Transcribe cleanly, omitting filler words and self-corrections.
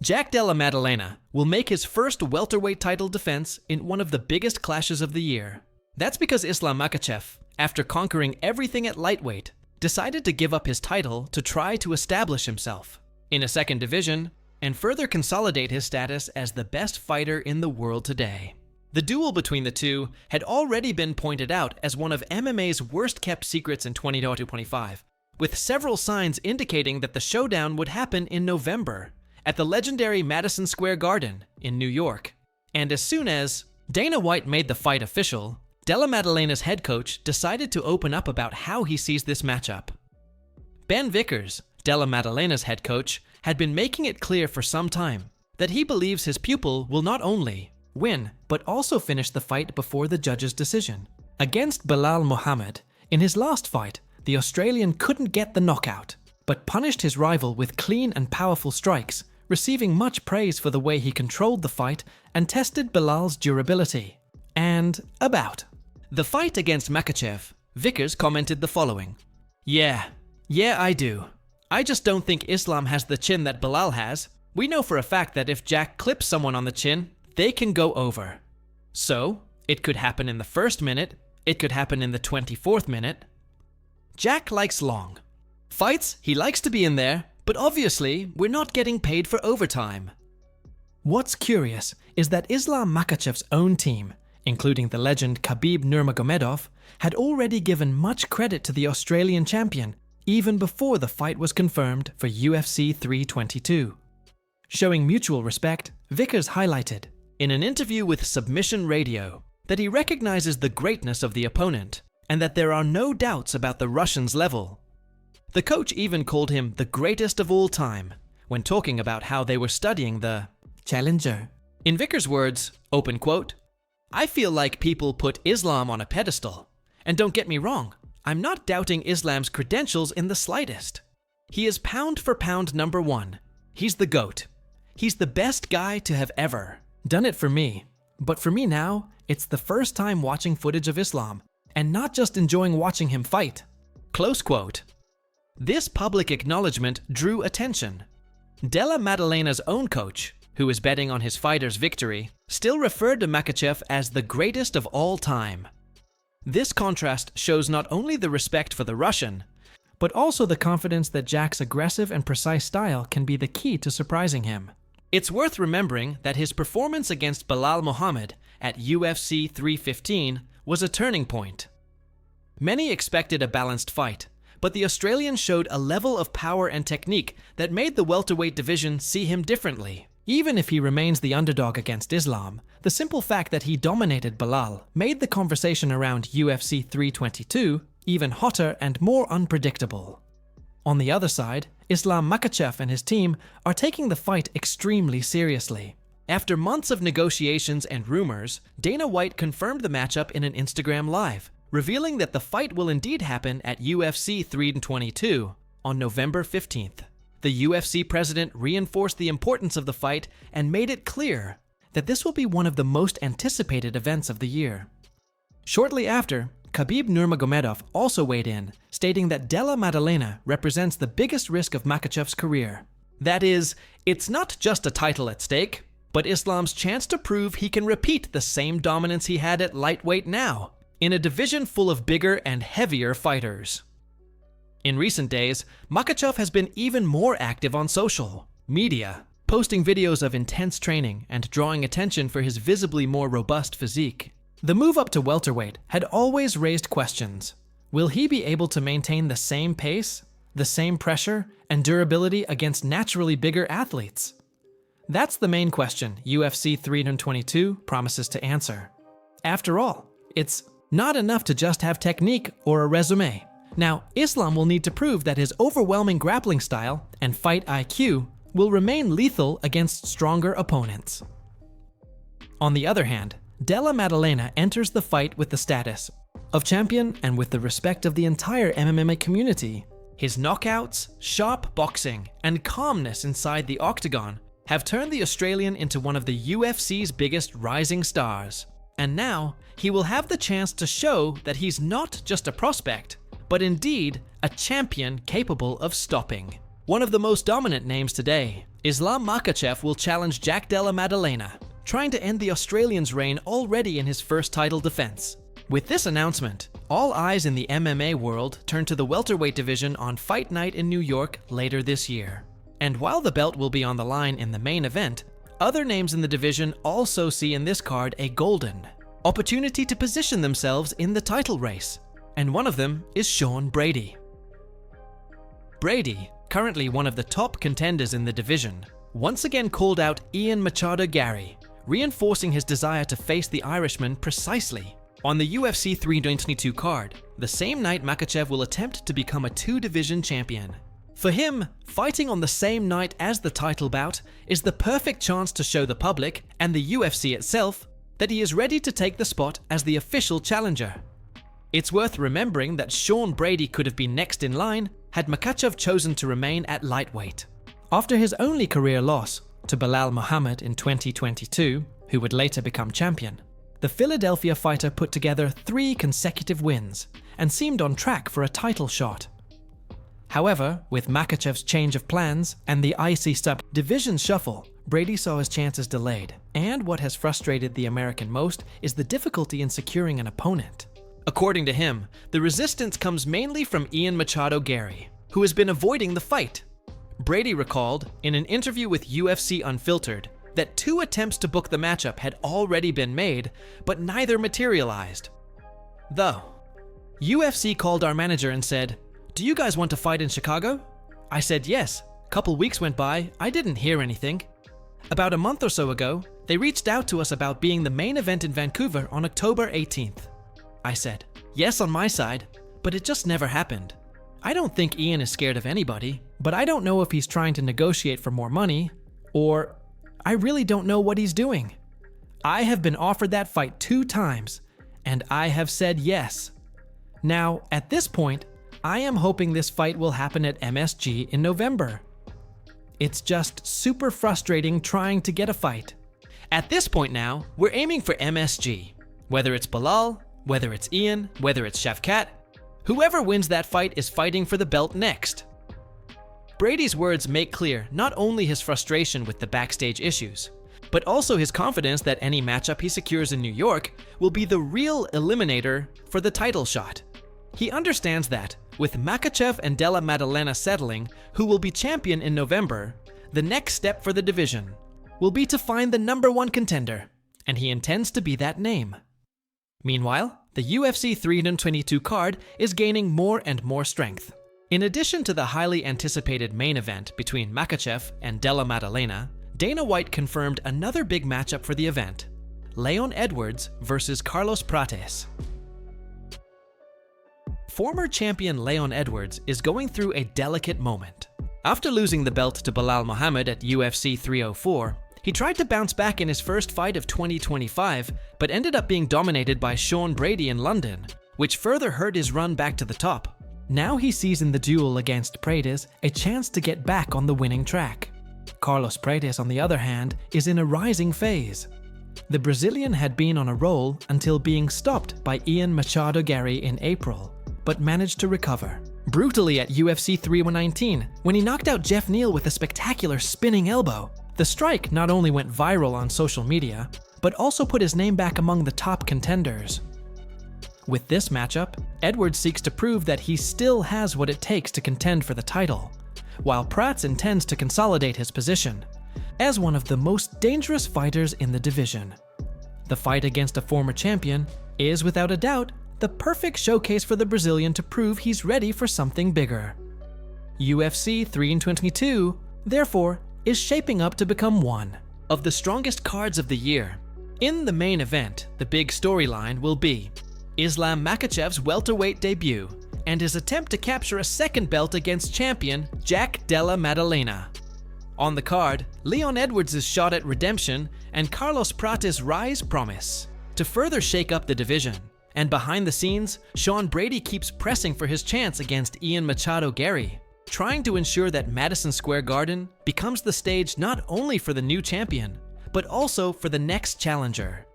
Della Matalena will make his first welterweight title defense in one of the biggest clashes of the year. That's because Islam Makhachev, after conquering everything at lightweight, decided to give up his title to try to establish himself in a second division and further consolidate his status as the best fighter in the world today. The duel between the two had already been pointed out as one of MMA's worst-kept secrets in 2025, with several signs indicating that the showdown would happen in November at the legendary Madison Square Garden in New York. And as soon as Dana White made the fight official, Dela Matalena head coach decided to open up about how he sees this matchup. Ben Vickers, Dela Matalena's head coach, had been making it clear for some time that he believes his pupil will not only win, but also finish the fight before the judge's decision. Against Belal Muhammad, in his last fight, the Australian couldn't get the knockout, but punished his rival with clean and powerful strikes, receiving much praise for the way he controlled the fight and tested Belal's durability. And about the fight against Makachev, Vickers commented the following: Yeah, I do. I just don't think Islam has the chin that Belal has. We know for a fact that if Jack clips someone on the chin, they can go over. So, it could happen in the first minute, it could happen in the 24th minute. Jack likes long fights, he likes to be in there, but obviously, we're not getting paid for overtime. What's curious is that Islam Makhachev's own team, including the legend Khabib Nurmagomedov, had already given much credit to the Australian champion even before the fight was confirmed for UFC 322. Showing mutual respect, Vickers highlighted, in an interview with Submission Radio, that he recognizes the greatness of the opponent and that there are no doubts about the Russian's level. The coach even called him the greatest of all time when talking about how they were studying the challenger. In Vickers' words, open quote, "I feel like people put Islam on a pedestal. And don't get me wrong, I'm not doubting Islam's credentials in the slightest. He is pound for pound number one. He's the GOAT. He's the best guy to have ever done it for me. But for me now, it's the first time watching footage of Islam and not just enjoying watching him fight." Close quote. This public acknowledgement drew attention. Dela Matalena's own coach, who is betting on his fighter's victory, still referred to Makachev as the greatest of all time. This contrast shows not only the respect for the Russian, but also the confidence that Jack's aggressive and precise style can be the key to surprising him. It's worth remembering that his performance against Belal Muhammad at UFC 315 was a turning point. Many expected a balanced fight, but the Australian showed a level of power and technique that made the welterweight division see him differently. Even if he remains the underdog against Islam, the simple fact that he dominated Belal made the conversation around UFC 322 even hotter and more unpredictable. On the other side, Islam Makhachev and his team are taking the fight extremely seriously. After months of negotiations and rumors, Dana White confirmed the matchup in an Instagram Live, revealing that the fight will indeed happen at UFC 322 on November 15th. The UFC president reinforced the importance of the fight and made it clear that this will be one of the most anticipated events of the year. Shortly after, Khabib Nurmagomedov also weighed in, stating that Dela Matalena represents the biggest risk of Makhachev's career. That is, it's not just a title at stake, but Islam's chance to prove he can repeat the same dominance he had at lightweight now, in a division full of bigger and heavier fighters. In recent days, Makhachev has been even more active on social media, posting videos of intense training and drawing attention for his visibly more robust physique. The move up to welterweight had always raised questions. Will he be able to maintain the same pace, the same pressure, and durability against naturally bigger athletes? That's the main question UFC 322 promises to answer. After all, it's not enough to just have technique or a resume. Now, Islam will need to prove that his overwhelming grappling style and fight IQ will remain lethal against stronger opponents. On the other hand, Dela Matalena enters the fight with the status of champion and with the respect of the entire MMA community. His knockouts, sharp boxing, and calmness inside the octagon have turned the Australian into one of the UFC's biggest rising stars. And now, he will have the chance to show that he's not just a prospect, but indeed a champion capable of stopping. One of the most dominant names today, Islam Makhachev will challenge Dela Matalena, trying to end the Australian's reign already in his first title defense. With this announcement, all eyes in the MMA world turn to the welterweight division on Fight Night in New York later this year. And while the belt will be on the line in the main event, other names in the division also see in this card a golden opportunity to position themselves in the title race, and one of them is Sean Brady. Brady, currently one of the top contenders in the division, once again called out Ian Machado Gary, reinforcing his desire to face the Irishman precisely. On the UFC 322 card, the same night Makachev will attempt to become a two-division champion. For him, fighting on the same night as the title bout is the perfect chance to show the public and the UFC itself that he is ready to take the spot as the official challenger. It's worth remembering that Sean Brady could have been next in line had Makhachev chosen to remain at lightweight. After his only career loss to Belal Muhammad in 2022, who would later become champion, the Philadelphia fighter put together 3 consecutive wins and seemed on track for a title shot. However, with Makhachev's change of plans and the IC sub division shuffle, Brady saw his chances delayed, and what has frustrated the American most is the difficulty in securing an opponent. According to him, the resistance comes mainly from Ian Machado Gary, who has been avoiding the fight. Brady recalled, in an interview with UFC Unfiltered, that 2 attempts to book the matchup had already been made, but neither materialized. Though, UFC called our manager and said, "Do you guys want to fight in Chicago?" I said yes. Couple weeks went by, I didn't hear anything. About a month or so ago, they reached out to us about being the main event in Vancouver on October 18th. I said, yes on my side, but it just never happened. I don't think Ian is scared of anybody, but I don't know if he's trying to negotiate for more money, or I really don't know what he's doing. I have been offered that fight 2 times, and I have said yes. Now, at this point, I am hoping this fight will happen at MSG in November. It's just super frustrating trying to get a fight. At this point now, we're aiming for MSG. Whether it's Belal, whether it's Ian, whether it's Shavkat, whoever wins that fight is fighting for the belt next. Brady's words make clear not only his frustration with the backstage issues, but also his confidence that any matchup he secures in New York will be the real eliminator for the title shot. He understands that, with Makachev and Dela Matalena settling who will be champion in November, the next step for the division will be to find the #1 contender, and he intends to be that name. Meanwhile, the UFC 322 card is gaining more and more strength. In addition to the highly anticipated main event between Makhachev and Dela Matalena, Dana White confirmed another big matchup for the event: Leon Edwards versus Carlos Prates. Former champion Leon Edwards is going through a delicate moment. After losing the belt to Belal Muhammad at UFC 304, he tried to bounce back in his first fight of 2025, but ended up being dominated by Sean Brady in London, which further hurt his run back to the top. Now he sees in the duel against Prates a chance to get back on the winning track. Carlos Prates, on the other hand, is in a rising phase. The Brazilian had been on a roll until being stopped by Ian Machado Gary in April, but managed to recover brutally at UFC 319 when he knocked out Jeff Neal with a spectacular spinning elbow. The strike not only went viral on social media, but also put his name back among the top contenders. With this matchup, Edwards seeks to prove that he still has what it takes to contend for the title, while Prates intends to consolidate his position as one of the most dangerous fighters in the division. The fight against a former champion is, without a doubt, the perfect showcase for the Brazilian to prove he's ready for something bigger. UFC 322, therefore, is shaping up to become one of the strongest cards of the year. In the main event, the big storyline will be Islam Makhachev's welterweight debut and his attempt to capture a second belt against champion Della Matalena. On the card, Leon Edwards' shot at redemption and Carlos Prates' rise promise to further shake up the division. And behind the scenes, Sean Brady keeps pressing for his chance against Ian Machado Gary, trying to ensure that Madison Square Garden becomes the stage not only for the new champion, but also for the next challenger.